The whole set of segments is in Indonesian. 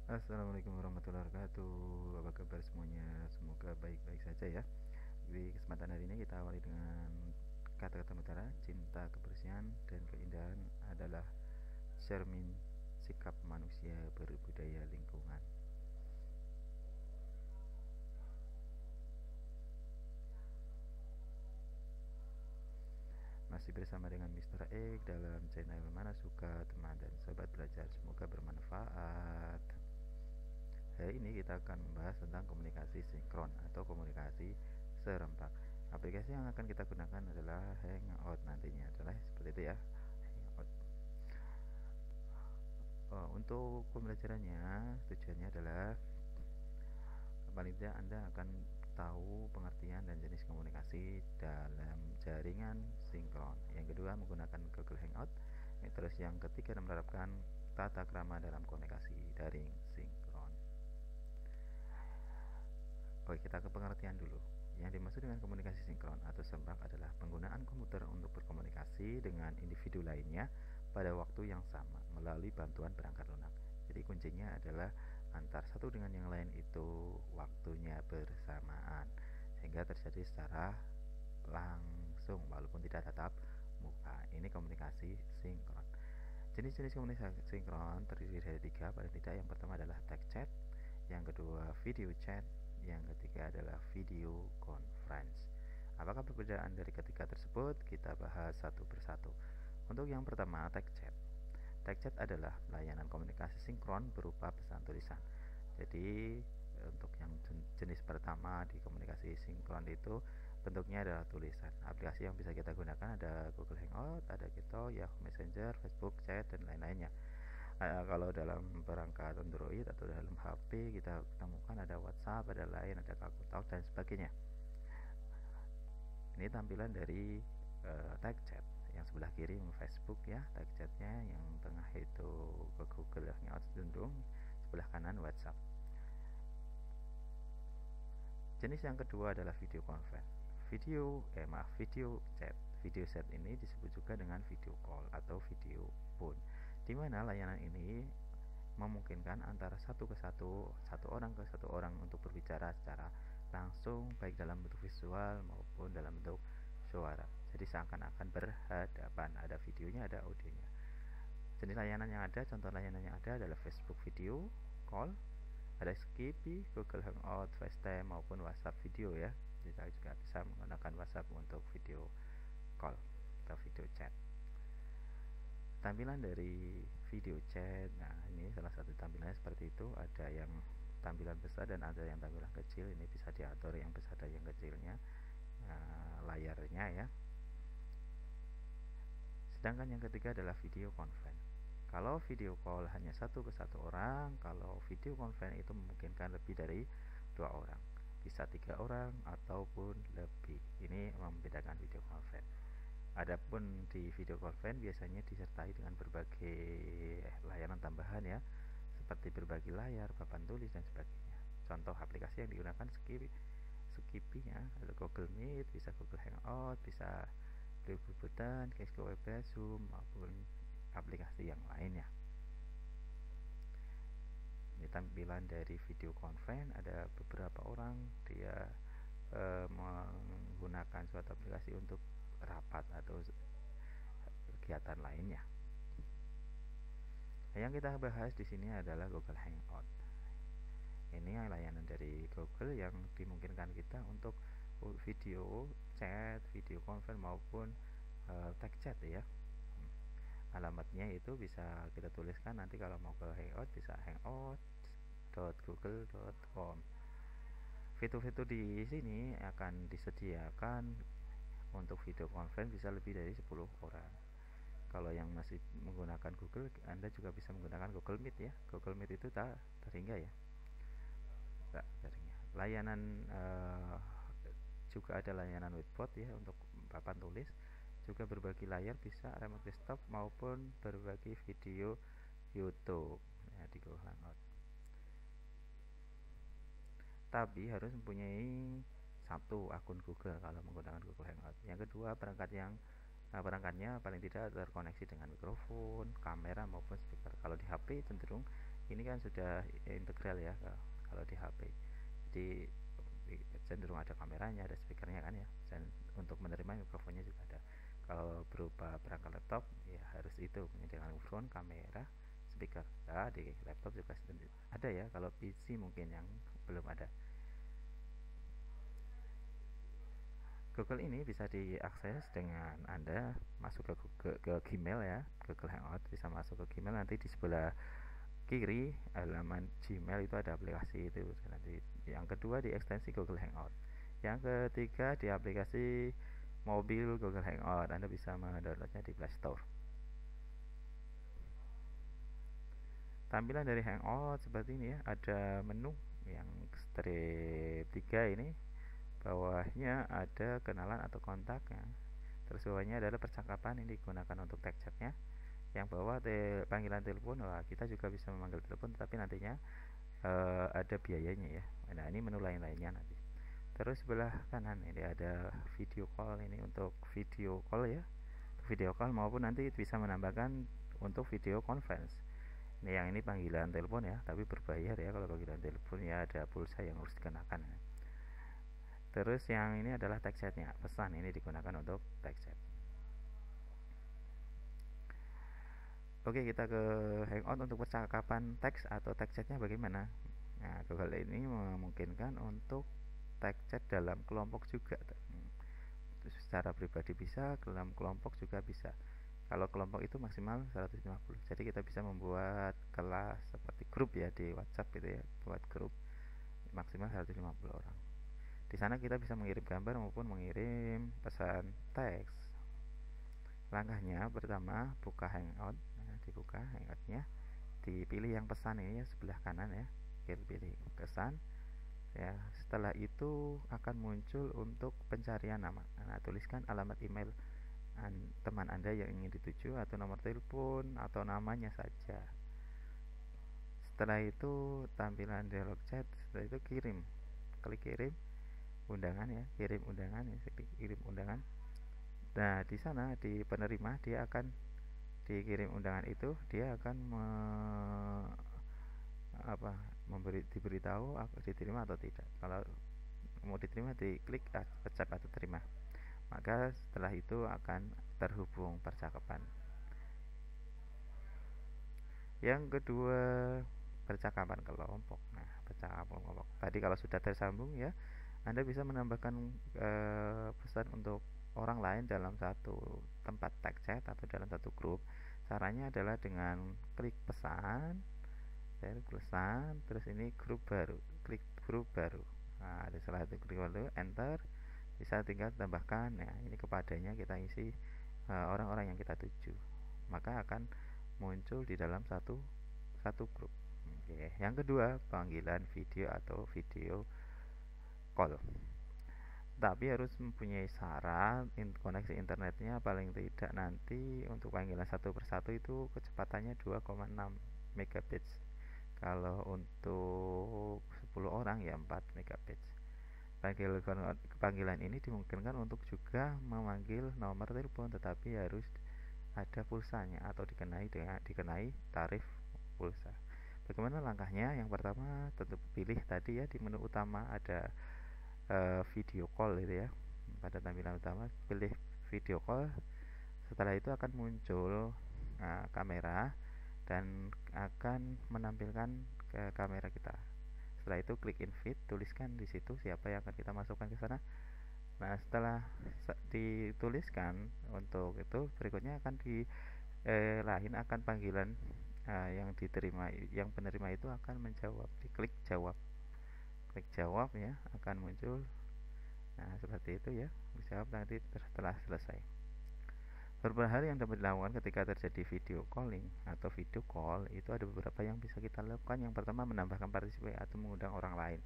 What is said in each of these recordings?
Assalamualaikum warahmatullahi wabarakatuh. Apa kabar semuanya? Semoga baik-baik saja ya. Di kesempatan hari ini kita awali dengan kata-kata mutiara. Cinta, kebersihan, dan keindahan adalah cermin sikap manusia berbudaya lingkungan. Masih bersama dengan Mr. X dalam channel Mana Suka Teman dan Sobat Belajar. Semoga bermanfaat. Hari ini kita akan membahas tentang komunikasi sinkron atau komunikasi serempak. Aplikasi yang akan kita gunakan adalah Hangout, nantinya adalah seperti itu ya, Hangout. Untuk pembelajarannya, tujuannya adalah paling tidak Anda akan tahu pengertian dan jenis komunikasi dalam jaringan sinkron. Yang kedua, menggunakan Google Hangout. Terus yang ketiga, menerapkan tata krama dalam komunikasi daring sinkron. Oke, kita ke pengertian dulu. Yang dimaksud dengan komunikasi sinkron atau serempak adalah penggunaan komputer untuk berkomunikasi dengan individu lainnya pada waktu yang sama melalui bantuan perangkat lunak. Jadi kuncinya adalah antar satu dengan yang lain itu waktunya bersamaan, sehingga terjadi secara langsung walaupun tidak tatap muka. Ini komunikasi sinkron. Jenis-jenis komunikasi sinkron terdiri dari tiga paling tidak. Yang pertama adalah text chat, yang kedua video chat, yang ketiga adalah video conference. Apakah perbedaan dari ketiga tersebut? Kita bahas satu persatu. Untuk yang pertama, text chat. Text chat adalah layanan komunikasi sinkron berupa pesan tulisan. Jadi untuk yang jenis pertama di komunikasi sinkron itu bentuknya adalah tulisan. Aplikasi yang bisa kita gunakan ada Google Hangout, ada Keto, Yahoo Messenger, Facebook Chat, dan lain-lainnya. Kalau dalam perangkat Android atau dalam HP kita temukan ada WhatsApp, ada Line, ada Kakao dan sebagainya. Ini tampilan dari text chat. Yang sebelah kiri Facebook ya, text chatnya. Yang tengah itu ke Google Hangout cenderung, sebelah kanan WhatsApp. Jenis yang kedua adalah video conference. Video chat. Video chat ini disebut juga dengan video call atau video phone, di mana layanan ini memungkinkan antara satu orang ke satu orang untuk berbicara secara langsung, baik dalam bentuk visual maupun dalam bentuk suara. Jadi seakan-akan berhadapan, ada videonya, ada audionya. Jenis layanan yang ada, contoh layanan yang ada adalah Facebook Video Call, ada Skype, Google Hangout, FaceTime maupun WhatsApp video ya. Kita juga bisa menggunakan WhatsApp untuk video call atau video chat. Tampilan dari video chat, nah ini salah satu tampilannya seperti itu. Ada yang tampilan besar dan ada yang tampilan kecil. Ini bisa diatur yang besar dan yang kecilnya, layarnya ya. Sedangkan yang ketiga adalah video conference. Kalau video call hanya satu ke satu orang, kalau video conference itu memungkinkan lebih dari 2 orang, bisa 3 orang ataupun lebih. Ini membedakan video conference. Adapun di video conference biasanya disertai dengan berbagai layanan tambahan ya, seperti berbagi layar, papan tulis dan sebagainya. Contoh aplikasi yang digunakan Skype ya, ada Google Meet, bisa Google Hangout, bisa Bluetooth, Casco Web, Zoom maupun aplikasi yang lainnya. Ini tampilan dari video conference. Ada beberapa orang dia menggunakan suatu aplikasi untuk rapat atau kegiatan lainnya. Yang kita bahas di sini adalah Google Hangout. Ini layanan dari Google yang dimungkinkan kita untuk video chat, video conference maupun text chat ya. Alamatnya itu bisa kita tuliskan nanti kalau mau ke Hangout, bisa hangout.google.com. Fitur-fitur di sini akan disediakan untuk video conference bisa lebih dari 10 orang. Kalau yang masih menggunakan Google, Anda juga bisa menggunakan Google Meet ya. Google Meet itu tak terhingga ya. Layanan juga ada layanan whiteboard ya untuk papan tulis. Juga berbagi layar bisa remote desktop maupun berbagi video YouTube ya, di Google Hangout. Tapi harus mempunyai satu akun Google kalau menggunakan Google Hangout. Yang kedua, perangkatnya paling tidak terkoneksi dengan mikrofon, kamera maupun speaker. Kalau di HP cenderung ini kan sudah integral ya kalau di HP, jadi cenderung ada kameranya, ada speakernya kan ya, dan untuk menerima mikrofonnya juga ada. Kalau berupa perangkat laptop ya harus itu menyediakan mikrofon, kamera, speaker. Nah, di laptop juga ada ya, kalau PC mungkin yang belum ada. Google ini bisa diakses dengan Anda masuk ke Gmail ya, Google Hangout bisa masuk ke Gmail, nanti di sebelah kiri halaman Gmail itu ada aplikasi itu. Nanti yang kedua di ekstensi Google Hangout, yang ketiga di aplikasi mobil Google Hangout, Anda bisa mendownloadnya di Play Store. Tampilan dari Hangout seperti ini ya, ada menu yang strip 3 ini, bawahnya ada kenalan atau kontaknya, terus bawahnya adalah percakapan yang digunakan untuk tag chatnya, yang bawah panggilan telepon. Wah, kita juga bisa memanggil telepon, tapi nantinya ada biayanya ya. Nah, ini menu lain-lainnya nanti. Terus sebelah kanan ini ada video call, ini untuk video call ya, video call maupun nanti bisa menambahkan untuk video conference. Ini yang ini panggilan telepon ya, tapi berbayar ya. Kalau panggilan telepon ya ada pulsa yang harus dikenakan. Terus yang ini adalah text chatnya, pesan ini digunakan untuk text chat. Oke, kita ke Hangout untuk percakapan teks atau text chatnya bagaimana. Nah, Google ini memungkinkan untuk text chat dalam kelompok juga. Secara pribadi bisa, dalam kelompok juga bisa. Kalau kelompok itu maksimal 150. Jadi kita bisa membuat kelas seperti grup ya di WhatsApp gitu ya, buat grup maksimal 150 orang. Di sana kita bisa mengirim gambar maupun mengirim pesan teks. Langkahnya pertama buka Hangout. Nah, dibuka Hangoutnya, dipilih yang pesan ini ya, sebelah kanan ya, kita pilih pesan ya. Setelah itu akan muncul untuk pencarian nama. Nah, tuliskan alamat email teman Anda yang ingin dituju atau nomor telepon atau namanya saja. Setelah itu tampilan dialog chat, setelah itu klik kirim undangan ya, kirim undangan ya, kirim undangan. Nah, di sana di penerima dia akan dikirim undangan itu, dia akan diberitahu diterima atau tidak. Kalau mau diterima diklik accept atau terima, maka setelah itu akan terhubung percakapan. Yang kedua, percakapan kelompok. Nah, percakapan kelompok tadi kalau sudah tersambung ya, Anda bisa menambahkan pesan untuk orang lain dalam satu tempat tag chat atau dalam satu grup. Caranya adalah dengan klik pesan, terus ini grup baru, klik grup baru. Nah, setelah itu klik baru, enter, bisa tinggal tambahkan ya, ini kepadanya kita isi orang-orang yang kita tuju, maka akan muncul di dalam satu grup. Oke. Yang kedua, panggilan video atau video call, tapi harus mempunyai syarat koneksi internetnya paling tidak nanti untuk panggilan satu persatu itu kecepatannya 2,6 megabits. Kalau untuk 10 orang ya 4 megabits. Panggilan ini dimungkinkan untuk juga memanggil nomor telepon, tetapi harus ada pulsanya atau dikenai tarif pulsa. Bagaimana langkahnya? Yang pertama tentu pilih tadi ya, di menu utama ada video call itu ya. Pada tampilan utama pilih video call. Setelah itu akan muncul kamera dan akan menampilkan ke kamera kita. Setelah itu klik invite, tuliskan di situ siapa yang akan kita masukkan ke sana. Nah, setelah dituliskan untuk itu, berikutnya akan lain akan panggilan yang diterima, yang penerima itu akan menjawab, diklik jawab. Klik jawab ya, akan muncul. Nah, seperti itu ya, dijawab nanti setelah selesai. Beberapa hal yang dapat dilakukan ketika terjadi video calling atau video call itu ada beberapa yang bisa kita lakukan. Yang pertama, menambahkan partisipasi atau mengundang orang lain.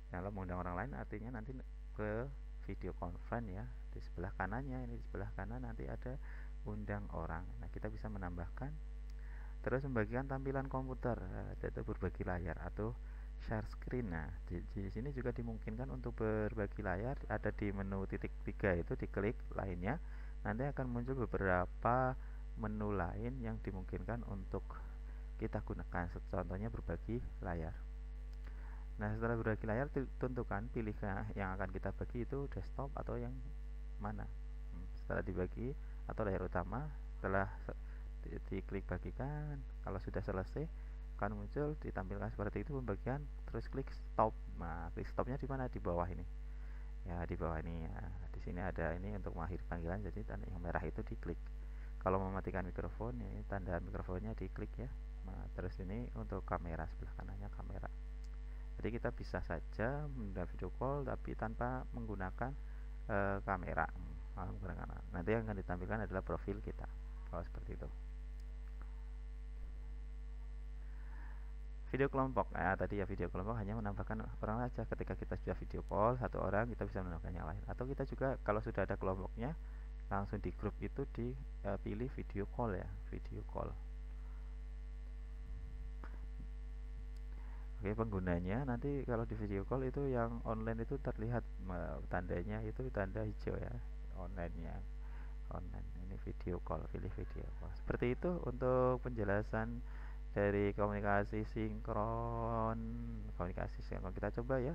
Kalau mengundang orang lain artinya nanti ke video conference ya, di sebelah kanannya, ini di sebelah kanan nanti ada undang orang. Nah, kita bisa menambahkan. Terus membagikan tampilan komputer, yaitu berbagi layar atau share screen. Nah, di sini juga dimungkinkan untuk berbagi layar, ada di menu titik 3 itu, diklik lainnya, nanti akan muncul beberapa menu lain yang dimungkinkan untuk kita gunakan. Contohnya berbagi layar. Nah, setelah berbagi layar, tentukan pilih yang akan kita bagi itu desktop atau yang mana. Setelah dibagi atau layar utama, setelah diklik bagikan, kalau sudah selesai akan muncul ditampilkan seperti itu pembagian, terus klik stop. Nah, klik stopnya di mana? Di bawah ini. Ya, di bawah ini ya. Di sini ada ini untuk mengakhiri panggilan, jadi tanda yang merah itu diklik. Kalau mematikan mikrofon, ini tanda mikrofonnya diklik ya. Nah, terus ini untuk kamera, sebelah kanannya kamera. Jadi kita bisa saja menggunakan video call tapi tanpa menggunakan kamera. Nanti yang akan ditampilkan adalah profil kita. Kalau seperti itu. Video kelompok. Nah, tadi ya video kelompok hanya menambahkan orang saja. Ketika kita sudah video call satu orang, kita bisa menambahkan yang lain. Atau kita juga kalau sudah ada kelompoknya, langsung di grup itu dipilih video call ya, video call. Oke, penggunanya nanti kalau di video call itu yang online itu terlihat tandanya itu tanda hijau ya, online-nya. Online ini video call, pilih video call. Seperti itu untuk penjelasan dari komunikasi sinkron. Kita coba ya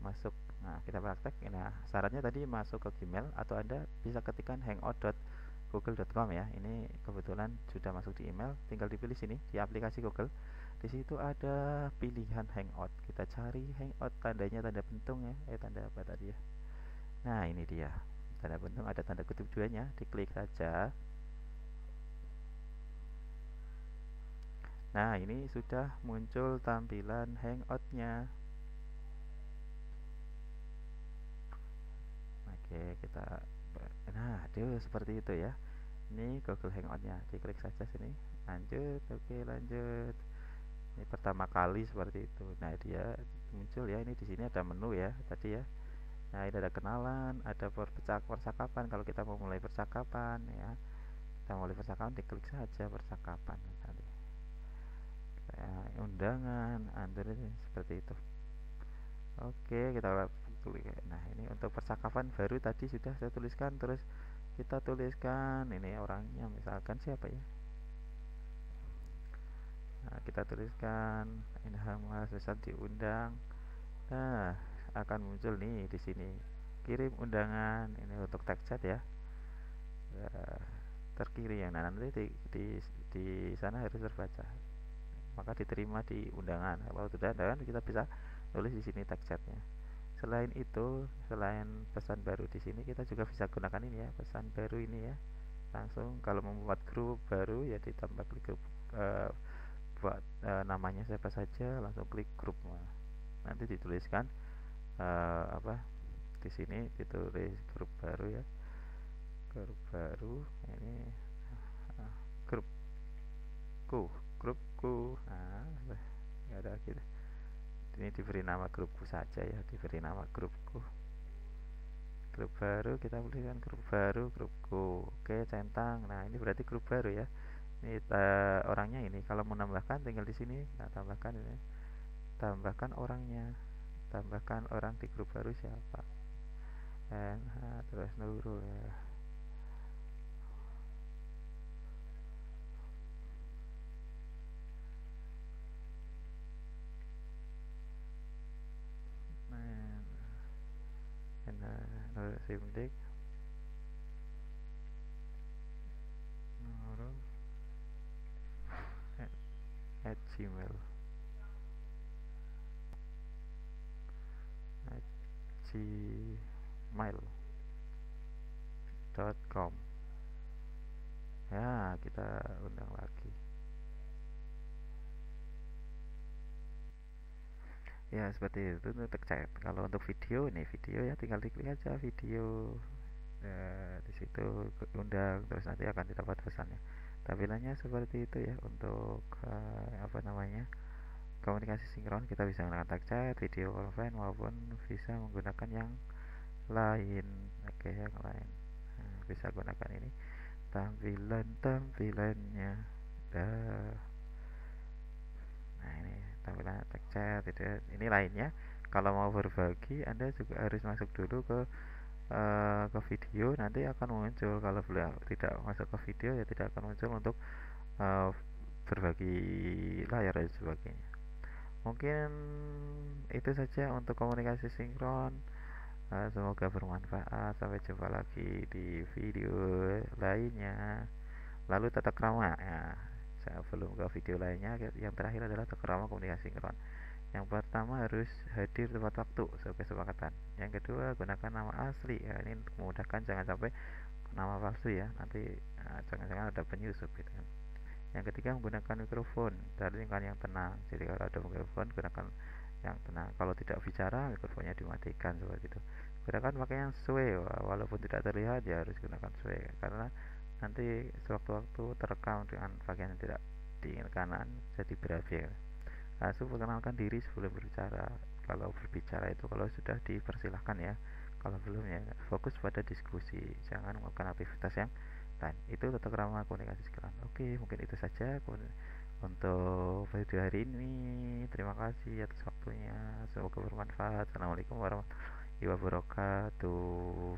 masuk. Nah, kita praktek. Nah, syaratnya tadi masuk ke Gmail atau Anda bisa ketikkan hangout.google.com ya. Ini kebetulan sudah masuk di email, tinggal dipilih sini di aplikasi Google. Di situ ada pilihan Hangout. Kita cari Hangout, tandanya tanda pentung ya. Tanda apa tadi ya? Nah, ini dia. Tanda pentung ada tanda kutip duanya, diklik saja. Nah, ini sudah muncul tampilan Hangout-nya. Oke, nah, itu seperti itu ya. Ini Google Hangout-nya. Diklik saja sini. Lanjut, oke, lanjut. Ini pertama kali seperti itu. Nah, dia muncul ya. Ini di sini ada menu ya tadi ya. Nah, ini ada kenalan, ada percakapan. Kalau kita mau mulai percakapan ya, kita mulai percakapan, diklik saja percakapan tadi. Undangan, Android seperti itu. Oke, kita tulis. Nah, ini untuk percakapan baru tadi sudah saya tuliskan, terus kita tuliskan ini orangnya, misalkan siapa ya. Nah, kita tuliskan Ilham Mahasiswa diundang. Nah, akan muncul nih di sini. Kirim undangan. Ini untuk tag chat ya. Nah, terkirim. Nah, nanti di sana harus terbaca. Maka diterima di undangan. Kalau sudah ada, kita bisa tulis di sini tag chatnya. Selain itu, selain pesan baru di sini, kita juga bisa gunakan ini ya, pesan baru ini ya. Langsung kalau membuat grup baru ya ditambah klik grup, buat namanya siapa saja, langsung klik grup. Nanti dituliskan apa di sini, ditulis grup baru ya, grup baru. Ini grupku. Nah, ada gitu. Ini diberi nama grupku saja ya, diberi nama grupku. Grup baru, kita tuliskan grup baru, grupku. Oke, centang. Nah, ini berarti grup baru ya. Ini orangnya ini. Kalau mau nambahkan tinggal di sini. Nah, tambahkan ini. Tambahkan orangnya. Tambahkan orang di grup baru siapa. Terus Nurul ya. Nurul Simdik. Nurul @gmail. gmail.com. Ya, kita undang lagi. Ya, seperti itu untuk chat. Kalau untuk video, ini video ya, tinggal diklik aja video. Di situ undang, terus nanti akan didapat pesannya. Tampilannya seperti itu ya untuk apa namanya, komunikasi sinkron. Kita bisa menggunakan tag chat, video conference, maupun bisa menggunakan yang lain. Oke, yang lain. Nah, bisa gunakan ini tampilannya. Nah, ini tampilan tag chat itu. Ini lainnya. Kalau mau berbagi, Anda juga harus masuk dulu ke video, nanti akan muncul. Kalau tidak masuk ke video ya tidak akan muncul untuk berbagi layar dan sebagainya. Mungkin itu saja untuk komunikasi sinkron. Semoga bermanfaat. Sampai jumpa lagi di video lainnya. Lalu tata krama ya. Sebelum ke video lainnya, yang terakhir adalah tata krama komunikasi sinkron. Yang pertama harus hadir tepat waktu sebagai kesepakatan. Yang kedua gunakan nama asli ya, ini untuk memudahkan, jangan sampai nama palsu ya, nanti jangan-jangan ada penyusup gitu kan. Yang ketiga menggunakan mikrofon dari lingkungan yang tenang. Jadi kalau ada mikrofon gunakan yang tenang. Kalau tidak bicara mikrofonnya dimatikan seperti itu. Gunakan pakaian sesuai, walaupun tidak terlihat ya harus gunakan sesuai karena nanti sewaktu-waktu terekam dengan pakaian yang tidak diinginkan jadi berabe. Perkenalkan diri sebelum berbicara. Kalau berbicara itu kalau sudah dipersilahkan ya. Kalau belum ya fokus pada diskusi. Jangan melakukan aktivitas yang lain. Itu tata krama komunikasi sekarang. Oke, mungkin itu saja untuk video hari ini. Terima kasih atas waktunya. Semoga bermanfaat. Assalamualaikum warahmatullahi wabarakatuh.